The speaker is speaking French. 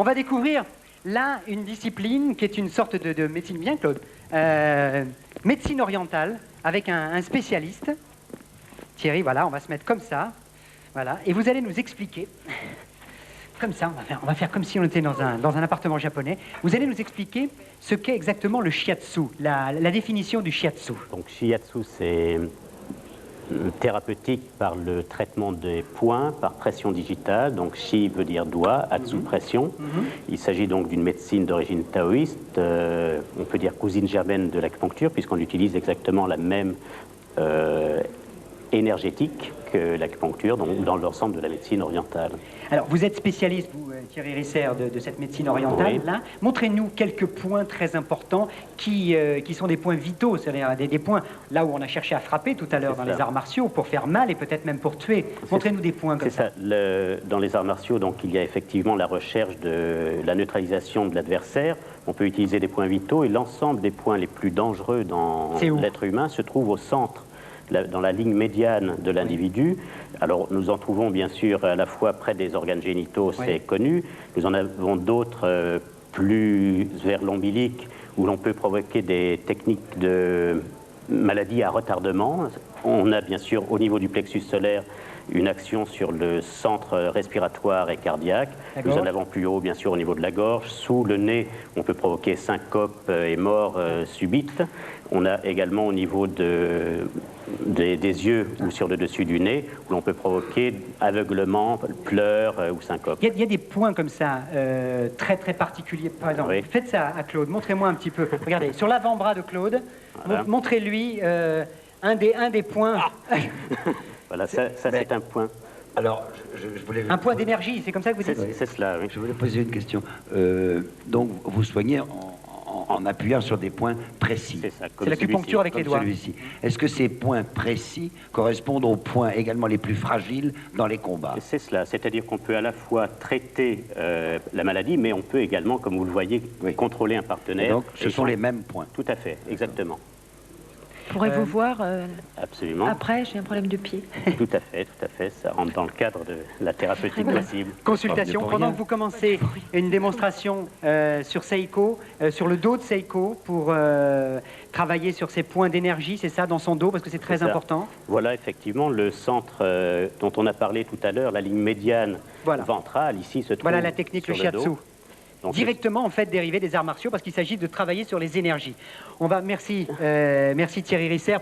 On va découvrir là une discipline qui est une sorte de médecine, bien Claude, médecine orientale avec un spécialiste. Thierry, voilà, on va se mettre comme ça, voilà, et vous allez nous expliquer, comme ça, on va faire comme si on était dans un appartement japonais. Vous allez nous expliquer ce qu'est exactement le shiatsu, la définition du shiatsu. Donc shiatsu, c'est thérapeutique par le traitement des points par pression digitale. Donc shi veut dire doigt, atsu pression. Il s'agit donc d'une médecine d'origine taoïste, on peut dire cousine germaine de l'acupuncture, puisqu'on utilise exactement la même énergétique que l'acupuncture dans l'ensemble de la médecine orientale. Alors, vous êtes spécialiste, vous, Thierry Risser, de cette médecine orientale, oui. là. Montrez-nous quelques points très importants qui sont des points vitaux, c'est-à-dire des points là où on a cherché à frapper tout à l'heure dans les arts martiaux pour faire mal et peut-être même pour tuer. Montrez-nous des points comme ça. C'est ça. Dans les arts martiaux, donc, il y a effectivement la recherche de la neutralisation de l'adversaire. On peut utiliser des points vitaux et l'ensemble des points les plus dangereux dans l'être humain se trouve au centre, dans la ligne médiane de l'individu. Alors, nous en trouvons bien sûr à la fois près des organes génitaux, c'est connu. Nous en avons d'autres plus vers l'ombilic, où l'on peut provoquer des techniques de maladies à retardement. On a bien sûr au niveau du plexus solaire une action sur le centre respiratoire et cardiaque. Nous en avons plus haut, bien sûr, au niveau de la gorge. Sous le nez, on peut provoquer syncope et mort subite. On a également au niveau des yeux ou sur le dessus du nez, où l'on peut provoquer aveuglement, pleurs ou syncope. Il y a des points comme ça, très très particuliers. Par exemple, faites ça à Claude, montrez-moi un petit peu. Regardez, sur l'avant-bras de Claude, montrez-lui un des points... Voilà, ça c'est un point. Alors, je voulais... Un point d'énergie, c'est comme ça que vous dites? C'est cela, oui. Je voulais poser une question. Donc, vous soignez en appuyant sur des points précis. C'est ça. C'est l'acupuncture avec les doigts. Est-ce que ces points précis correspondent aux points également les plus fragiles dans les combats? C'est cela. C'est-à-dire qu'on peut à la fois traiter la maladie, mais on peut également, comme vous le voyez, contrôler un partenaire. Et donc, ce sont les mêmes points. Tout à fait, exactement. Pourrez-vous voir Absolument. après, j'ai un problème de pied. Tout à fait, ça rentre dans le cadre de la thérapeutique possible. Consultation, pendant que vous commencez une démonstration sur Seiko, sur le dos de Seiko, pour travailler sur ses points d'énergie, c'est ça, dans son dos, parce que c'est très important. Voilà, effectivement, le centre dont on a parlé tout à l'heure, la ligne médiane ventrale, ici se trouve. Voilà la technique, le shiatsu. Donc, directement en fait dérivé des arts martiaux parce qu'il s'agit de travailler sur les énergies. Merci Thierry Risser.